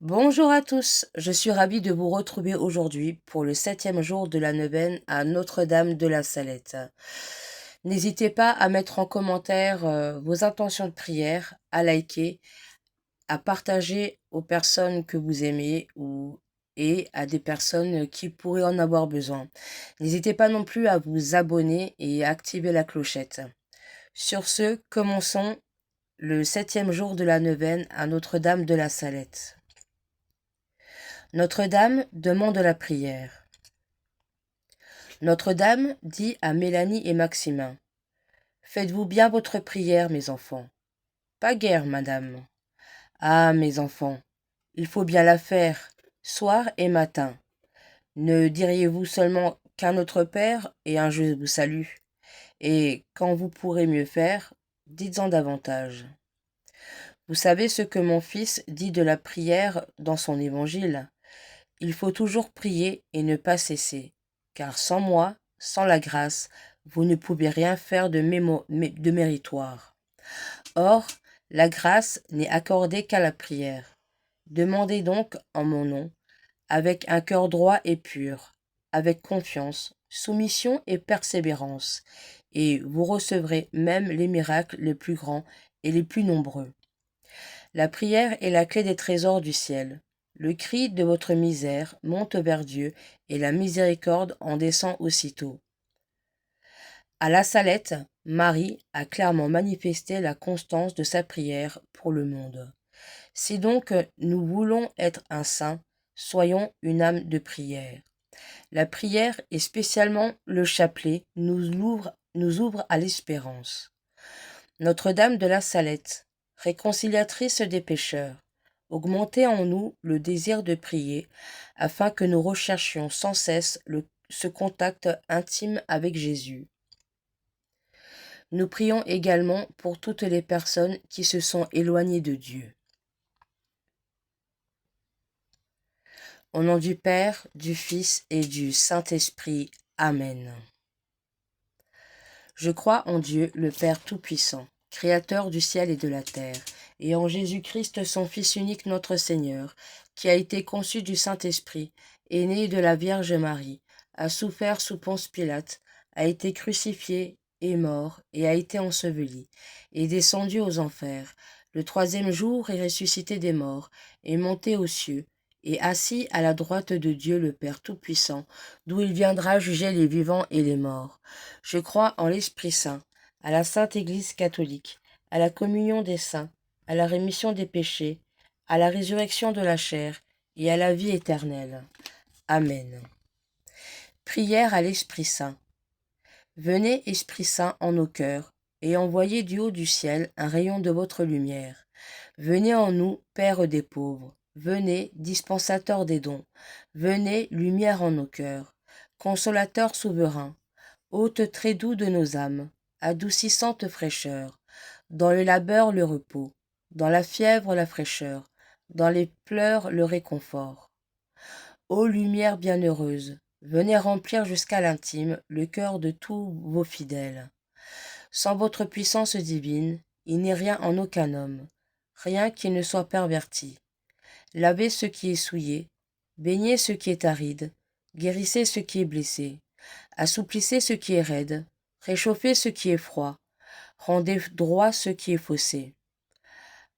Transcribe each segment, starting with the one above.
Bonjour à tous, je suis ravie de vous retrouver aujourd'hui pour le 7e jour de la neuvaine à Notre-Dame de la Salette. N'hésitez pas à mettre en commentaire vos intentions de prière, à liker, à partager aux personnes que vous aimez et à des personnes qui pourraient en avoir besoin. N'hésitez pas non plus à vous abonner et à activer la clochette. Sur ce, commençons le 7e jour de la neuvaine à Notre-Dame de la Salette. Notre-Dame demande la prière. Notre-Dame dit à Mélanie et Maximin: Faites-vous bien votre prière, mes enfants. Pas guère, madame. Ah, mes enfants, il faut bien la faire, soir et matin. Ne diriez-vous seulement qu'un Notre Père et un Je vous salue, et quand vous pourrez mieux faire, dites-en davantage. Vous savez ce que mon fils dit de la prière dans son évangile? Il faut toujours prier et ne pas cesser, car sans moi, sans la grâce, vous ne pouvez rien faire de méritoire. Or, la grâce n'est accordée qu'à la prière. Demandez donc en mon nom, avec un cœur droit et pur, avec confiance, soumission et persévérance, et vous recevrez même les miracles les plus grands et les plus nombreux. La prière est la clé des trésors du ciel. Le cri de votre misère monte vers Dieu, et la miséricorde en descend aussitôt. À la Salette, Marie a clairement manifesté la constance de sa prière pour le monde. Si donc nous voulons être un saint, soyons une âme de prière. La prière, et spécialement le chapelet, nous ouvre à l'espérance. Notre-Dame de la Salette, réconciliatrice des pécheurs, augmentez en nous le désir de prier, afin que nous recherchions sans cesse ce contact intime avec Jésus. Nous prions également pour toutes les personnes qui se sont éloignées de Dieu. Au nom du Père, du Fils et du Saint-Esprit. Amen. Je crois en Dieu, le Père Tout-Puissant, Créateur du ciel et de la terre, et en Jésus-Christ, son Fils unique, notre Seigneur, qui a été conçu du Saint-Esprit, est né de la Vierge Marie, a souffert sous Ponce Pilate, a été crucifié, est mort, et a été enseveli, est descendu aux enfers. Le 3e jour est ressuscité des morts, est monté aux cieux, et assis à la droite de Dieu le Père Tout-Puissant, d'où il viendra juger les vivants et les morts. Je crois en l'Esprit Saint, à la Sainte Église catholique, à la communion des saints, à la rémission des péchés, à la résurrection de la chair et à la vie éternelle. Amen. Prière à l'Esprit Saint. Venez, Esprit Saint, en nos cœurs, et envoyez du haut du ciel un rayon de votre lumière. Venez en nous, Père des pauvres. Venez, dispensateur des dons. Venez, lumière en nos cœurs. Consolateur souverain. Hôte très doux de nos âmes, adoucissante fraîcheur, dans le labeur le repos, dans la fièvre la fraîcheur, dans les pleurs le réconfort. Ô lumière bienheureuse, venez remplir jusqu'à l'intime le cœur de tous vos fidèles. Sans votre puissance divine, il n'est rien en aucun homme, rien qui ne soit perverti. Lavez ce qui est souillé, baignez ce qui est aride, guérissez ce qui est blessé. Assouplissez ce qui est raide, réchauffez ce qui est froid, rendez droit ce qui est faussé.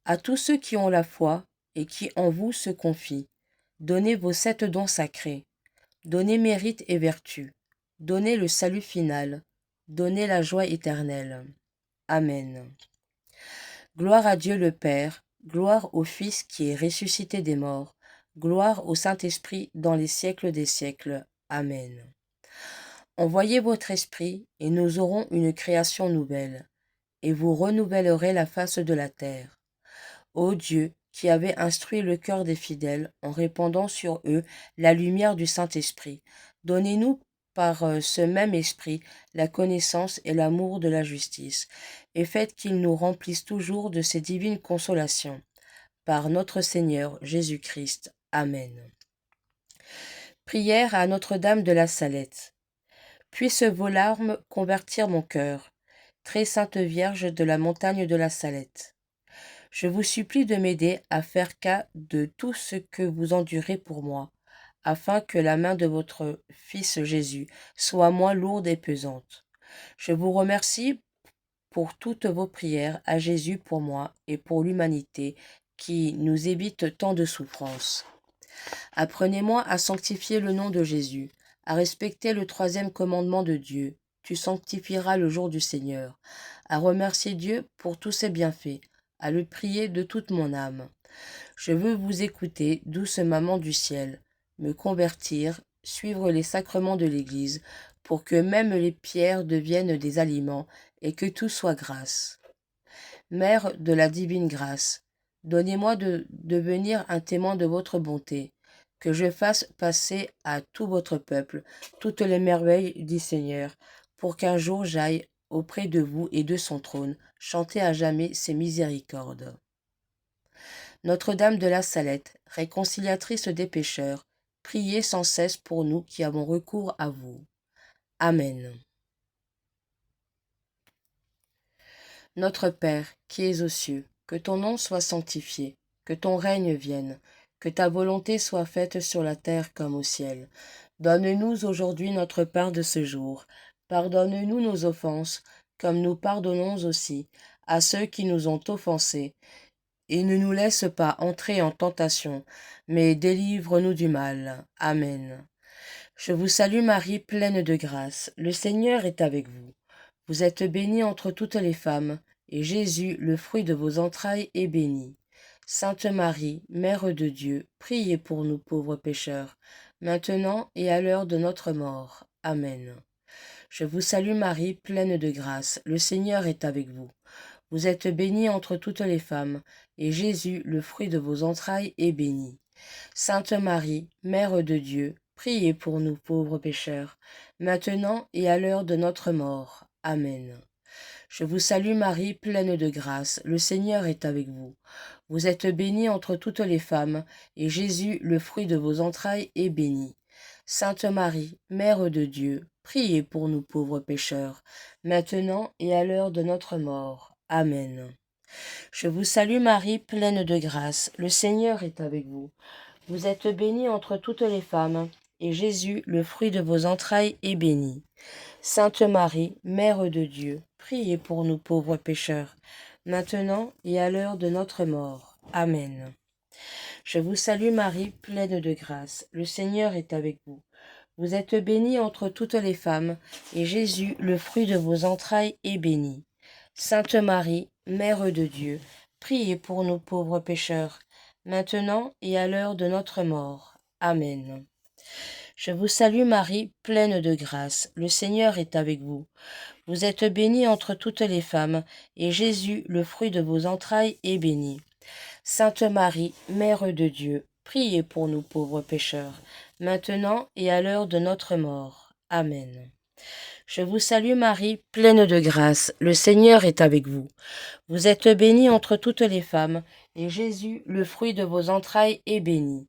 À tous ceux qui ont la foi et qui en vous se confient, donnez vos 7 dons sacrés, donnez mérite et vertu, donnez le salut final, donnez la joie éternelle. Amen. Gloire à Dieu le Père, gloire au Fils qui est ressuscité des morts, gloire au Saint-Esprit dans les siècles des siècles. Amen. Envoyez votre esprit, et nous aurons une création nouvelle, et vous renouvellerez la face de la terre. Ô Dieu, qui avez instruit le cœur des fidèles en répandant sur eux la lumière du Saint-Esprit, donnez-nous par ce même esprit la connaissance et l'amour de la justice, et faites qu'ils nous remplissent toujours de ces divines consolations. Par notre Seigneur Jésus-Christ. Amen. Prière à Notre-Dame de la Salette. Puissent vos larmes convertir mon cœur, très sainte Vierge de la montagne de la Salette. Je vous supplie de m'aider à faire cas de tout ce que vous endurez pour moi, afin que la main de votre Fils Jésus soit moins lourde et pesante. Je vous remercie pour toutes vos prières à Jésus pour moi et pour l'humanité qui nous évite tant de souffrances. Apprenez-moi à sanctifier le nom de Jésus, à respecter le troisième commandement de Dieu. Tu sanctifieras le jour du Seigneur, à remercier Dieu pour tous ses bienfaits, à le prier de toute mon âme. Je veux vous écouter, douce maman du ciel, me convertir, suivre les sacrements de l'Église, pour que même les pierres deviennent des aliments et que tout soit grâce. Mère de la divine grâce, donnez-moi de devenir un témoin de votre bonté, que je fasse passer à tout votre peuple toutes les merveilles du Seigneur, pour qu'un jour j'aille auprès de vous et de son trône, chanter à jamais ses miséricordes. Notre-Dame de la Salette, réconciliatrice des pécheurs, priez sans cesse pour nous qui avons recours à vous. Amen. Notre Père, qui es aux cieux, que ton nom soit sanctifié, que ton règne vienne, que ta volonté soit faite sur la terre comme au ciel. Donne-nous aujourd'hui notre pain de ce jour. Pardonne-nous nos offenses, comme nous pardonnons aussi à ceux qui nous ont offensés. Et ne nous laisse pas entrer en tentation, mais délivre-nous du mal. Amen. Je vous salue Marie, pleine de grâce. Le Seigneur est avec vous. Vous êtes bénie entre toutes les femmes, et Jésus, le fruit de vos entrailles, est béni. Sainte Marie, Mère de Dieu, priez pour nous pauvres pécheurs, maintenant et à l'heure de notre mort. Amen. Je vous salue Marie, pleine de grâce. Le Seigneur est avec vous. Vous êtes bénie entre toutes les femmes, et Jésus, le fruit de vos entrailles, est béni. Sainte Marie, Mère de Dieu, priez pour nous pauvres pécheurs, maintenant et à l'heure de notre mort. Amen. Je vous salue Marie, pleine de grâce, le Seigneur est avec vous. Vous êtes bénie entre toutes les femmes, et Jésus, le fruit de vos entrailles, est béni. Sainte Marie, Mère de Dieu, priez pour nous pauvres pécheurs, maintenant et à l'heure de notre mort. Amen. Je vous salue Marie, pleine de grâce, le Seigneur est avec vous. Vous êtes bénie entre toutes les femmes, et Jésus, le fruit de vos entrailles, est béni. Sainte Marie, Mère de Dieu, priez pour nous pauvres pécheurs, maintenant et à l'heure de notre mort. Amen. Je vous salue Marie, pleine de grâce, le Seigneur est avec vous. Vous êtes bénie entre toutes les femmes, et Jésus, le fruit de vos entrailles, est béni. Sainte Marie, Mère de Dieu, priez pour nous pauvres pécheurs, maintenant et à l'heure de notre mort. Amen. Je vous salue Marie, pleine de grâce, le Seigneur est avec vous. Vous êtes bénie entre toutes les femmes, et Jésus, le fruit de vos entrailles, est béni. Sainte Marie, Mère de Dieu, priez pour nous pauvres pécheurs, maintenant et à l'heure de notre mort. Amen. Je vous salue Marie, pleine de grâce, le Seigneur est avec vous. Vous êtes bénie entre toutes les femmes, et Jésus, le fruit de vos entrailles, est béni.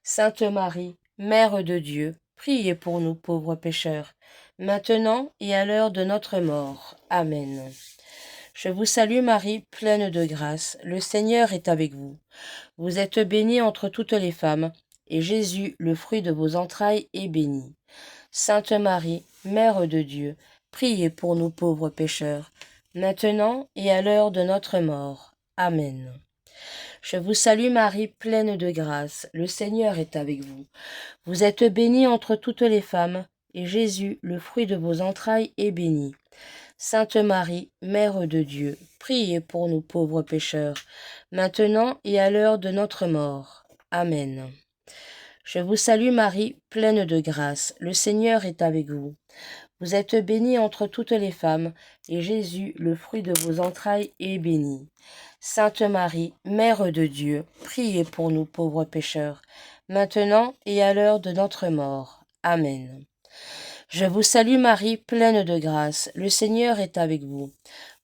Sainte Marie, Mère de Dieu, priez pour nous pauvres pécheurs, maintenant et à l'heure de notre mort. Amen. Je vous salue Marie, pleine de grâce, le Seigneur est avec vous. Vous êtes bénie entre toutes les femmes, et Jésus, le fruit de vos entrailles, est béni. Sainte Marie, Mère de Dieu, priez pour nous pauvres pécheurs, maintenant et à l'heure de notre mort. Amen. Je vous salue Marie, pleine de grâce, le Seigneur est avec vous. Vous êtes bénie entre toutes les femmes, et Jésus, le fruit de vos entrailles, est béni. Sainte Marie, Mère de Dieu, priez pour nous pauvres pécheurs, maintenant et à l'heure de notre mort. Amen. Je vous salue Marie, pleine de grâce, le Seigneur est avec vous. Vous êtes bénie entre toutes les femmes, et Jésus, le fruit de vos entrailles, est béni. Sainte Marie, Mère de Dieu, priez pour nous pauvres pécheurs, maintenant et à l'heure de notre mort. Amen. Je vous salue Marie, pleine de grâce, le Seigneur est avec vous.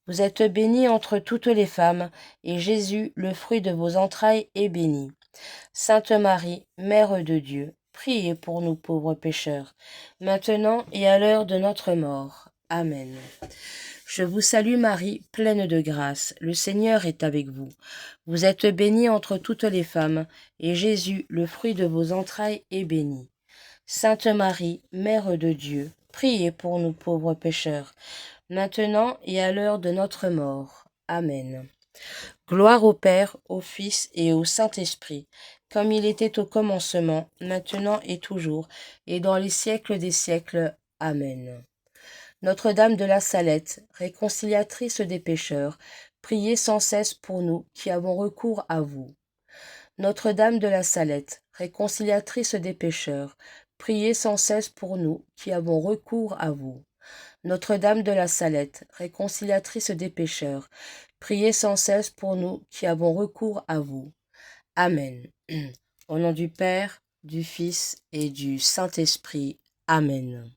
Vous êtes bénie entre toutes les femmes, et Jésus, le fruit de vos entrailles, est béni. Sainte Marie, Mère de Dieu, priez pour nous pauvres pécheurs, maintenant et à l'heure de notre mort. Amen. Je vous salue Marie, pleine de grâce, le Seigneur est avec vous. Vous êtes bénie entre toutes les femmes, et Jésus, le fruit de vos entrailles, est béni. Sainte Marie, Mère de Dieu, priez pour nous pauvres pécheurs, maintenant et à l'heure de notre mort. Amen. Gloire au Père, au Fils et au Saint-Esprit, comme il était au commencement, maintenant et toujours, et dans les siècles des siècles. Amen. Notre-Dame de la Salette, réconciliatrice des pécheurs, priez sans cesse pour nous qui avons recours à vous. Notre-Dame de la Salette, réconciliatrice des pécheurs, priez sans cesse pour nous qui avons recours à vous. Notre-Dame de la Salette, réconciliatrice des pécheurs, priez sans cesse pour nous qui avons recours à vous. Amen. Au nom du Père, du Fils et du Saint-Esprit. Amen.